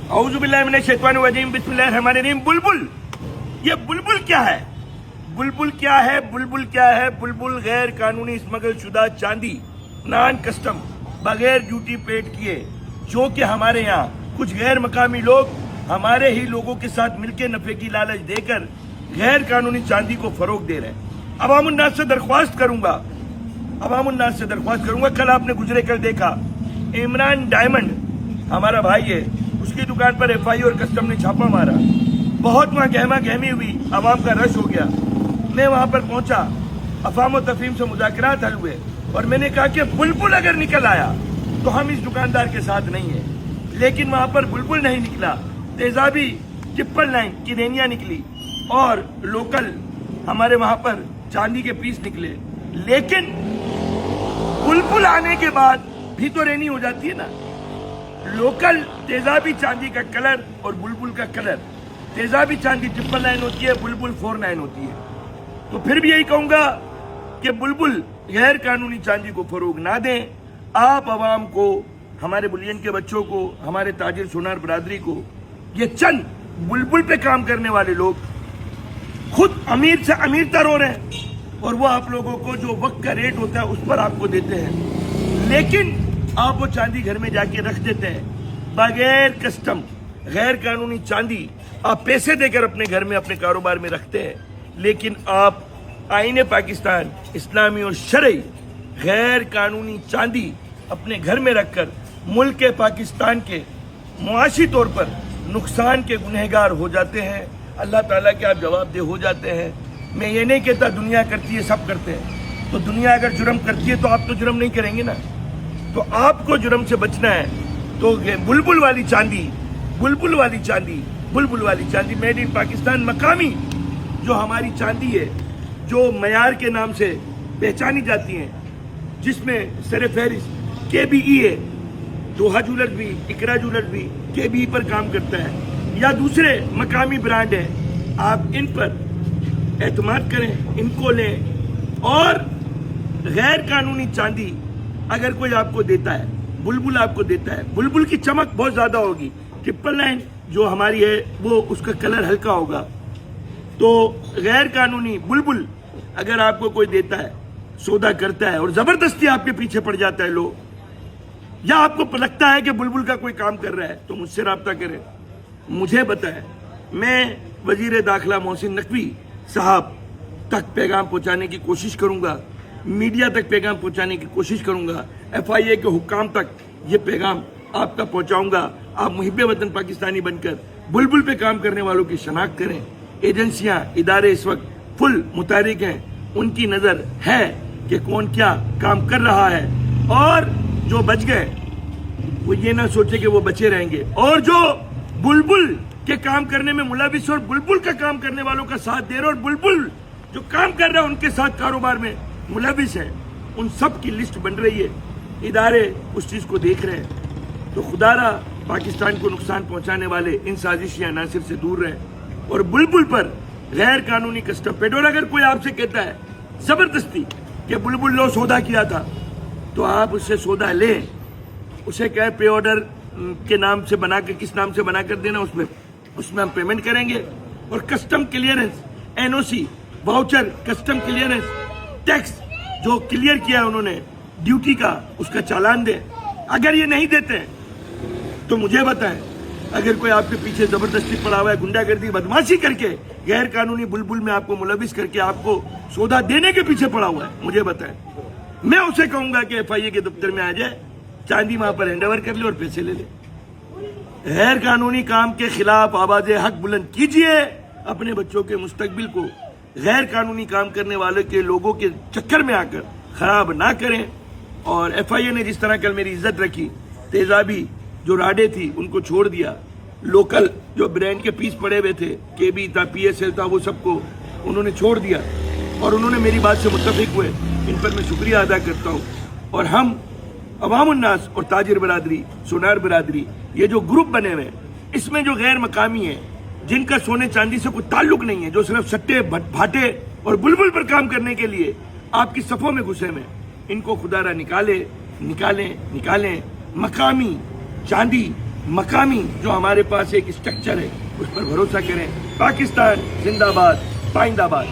औज़ु बिल्लाहि मिनश शैतानिर रजीम, बिस्मिल्लाहिर रहमानिर रहीम। बुलबुल, ये बुलबुल क्या है? बुलबुल क्या है? बुलबुल क्या है? बुलबुल गैर कानूनी स्मगल शुदा चांदी नॉन कस्टम बगैर ड्यूटी पेड किए, जो कि हमारे यहाँ कुछ गैर मकामी लोग हमारे ही लोगों के साथ मिलकर नफे की लालच देकर गैर कानूनी चांदी को फरोग दे रहे हैं। अवामुन्नास से दरख्वास्त करूंगा, कल आपने गुजरे कल देखा इमरान डायमंड हमारा भाई है, उसकी दुकान पर एफआई और कस्टम ने छापा मारा, बहुत वहां गहमा गहमी हुई, आवाम का रश हो गया। मैं वहां पर पहुंचा, अफाम और तफहीम से मुज़ाकरात हल हुए और मैंने कहा कि बुलबुल अगर निकल आया तो हम इस दुकानदार के साथ नहीं है, लेकिन वहां पर बुलबुल नहीं निकला। तेजाबी ट्रिपल लाइन की रेनिया निकली और लोकल हमारे वहां पर चांदी के पीस निकले, लेकिन बुलबुल आने के बाद भी तो रेनी हो जाती है ना। लोकल तेजाबी चांदी का कलर और बुलबुल का कलर, तेजाबी चांदी ट्रिपल लाइन होती है, बुलबुल 49 होती है। तो फिर भी यही कहूंगा कि बुलबुल गैर कानूनी चांदी को फरोग ना दें। आप आवाम को, हमारे बुलियन के बच्चों को, हमारे ताजिर सोनार बरादरी को, ये चंद बुलबुल पे काम करने वाले लोग खुद अमीर से अमीर तर हो रहे हैं और वो आप लोगों को जो वक्त का रेट होता है उस पर आपको देते हैं, लेकिन आप वो चांदी घर में जाके रख देते हैं बगैर कस्टम। गैर कानूनी चांदी आप पैसे देकर अपने घर में अपने कारोबार में रखते हैं, लेकिन आप आईने पाकिस्तान इस्लामी और शरई गैर कानूनी चांदी अपने घर में रखकर मुल्क पाकिस्तान के मुआशी तौर पर नुकसान के गुनहगार हो जाते हैं। अल्लाह ताला के आप जवाबदेह हो जाते हैं। मैं ये नहीं कहता दुनिया करती है सब करते हैं, तो दुनिया अगर जुर्म करती है तो आप तो जुर्म नहीं करेंगे ना। तो आपको जुर्म से बचना है तो बुलबुल वाली चांदी मेड इन पाकिस्तान, मकामी जो हमारी चांदी है, जो मयार के नाम से पहचानी जाती है, जिसमें सर फहरिस्त केबीई है, दोहा ज्वेलर्स भी, इकरा ज्वेलर्स भी केबीई पर काम करता है, या दूसरे मकामी ब्रांड है, आप इन पर एतमाद करें, इनको लें। और गैर कानूनी चांदी अगर कोई आपको देता है, बुलबुल आपको देता है, बुलबुल की चमक बहुत ज्यादा होगी, ट्रिपल लाइन जो हमारी है वो उसका कलर हल्का होगा। तो गैर कानूनी बुलबुल अगर आपको कोई देता है, सौदा करता है और जबरदस्ती आपके पीछे पड़ जाता है लोग, या आपको लगता है कि बुलबुल का कोई काम कर रहा है, तो मुझसे राब्ता करें, मुझे बताएं। मैं वजीर दाखिला मोहसिन नकवी साहब तक पैगाम पहुंचाने की कोशिश करूंगा, मीडिया तक पैगाम पहुंचाने की कोशिश करूंगा, FIA के हुक्काम तक ये पैगाम आपका पहुंचाऊंगा। आप मुहिब्बे वतन पाकिस्तानी बनकर बुलबुल पे काम करने वालों की शनाख्त करें। एजेंसियां, इदारे इस वक्त फुल मुतारिक हैं, उनकी नजर है कि कौन क्या काम कर रहा है, और जो बच गए वो ये ना सोचे कि वो बचे रहेंगे, और जो बुलबुल के काम करने में मुलविस और बुलबुल का काम करने वालों का साथ दे रहे और बुलबुल जो काम कर रहा है उनके साथ कारोबार में मुलविस है, उन सब की लिस्ट बन रही है। इदारे उस चीज को देख रहे हैं। तो खुदारा पाकिस्तान को नुकसान पहुंचाने वाले इन साजिशी अनासिर से दूर रहे और बुलबुल पर गैर कानूनी कस्टम पेड। और अगर कोई आपसे कहता है जबरदस्ती कि बुलबुल लो सौदा किया था, तो आप उससे सौदा लें, उसे कहे पे ऑर्डर के नाम से बना के, किस नाम से बना कर देना, उसमें हम पेमेंट करेंगे, और custom clearance, NOC, voucher, custom clearance, tax जो क्लियर किया उन्होंने ड्यूटी का, उसका चालान दे। अगर ये नहीं देते तो मुझे बताएं। अगर कोई आपके पीछे जबरदस्ती पड़ा हुआ है, गुंडागर्दी बदमाशी करके गैर कानूनी बुलबुल में आपको मुलविस करके आपको सौदा देने के पीछे पड़ा हुआ है, मुझे बताएं। मैं उसे कहूंगा कि FIA के दफ्तर में आ जाए, चांदी वहां पर हैंडओवर कर ले और पैसे ले ले। गैर कानूनी काम के खिलाफ आवाज़ हक बुलंद कीजिए। अपने बच्चों के मुस्तकबिल को गैर कानूनी काम करने वाले के लोगों के चक्कर में आकर खराब ना करें। और FIA ने जिस तरह कल मेरी इज्जत रखी, तेजाबी जो राडे थी उनको छोड़ दिया, लोकल जो ब्रांड के पीस पड़े हुए थे, केबी था, PSL था, वो सबको उन्होंने छोड़ दिया और उन्होंने मेरी बात से मुत्तफिक हुए। इन पर मैं शुक्रिया अदा करता हूँ। और हम अवामुन्नास और ताजिर बरादरी, सोनार बरादरी, ये जो ग्रुप बने हुए हैं, इसमें जो गैर मकामी है, जिनका सोने चांदी से कोई ताल्लुक नहीं है, जो सिर्फ सट्टे भाटे और बुलबुल पर काम करने के लिए आपकी सफों में घुसे में, इनको खुदारा निकालें। मकामी चांदी مقامی جو ہمارے پاس ایک اسٹرکچر ہے اس پر بھروسہ کریں. پاکستان زندہ باد، پائندہ باد.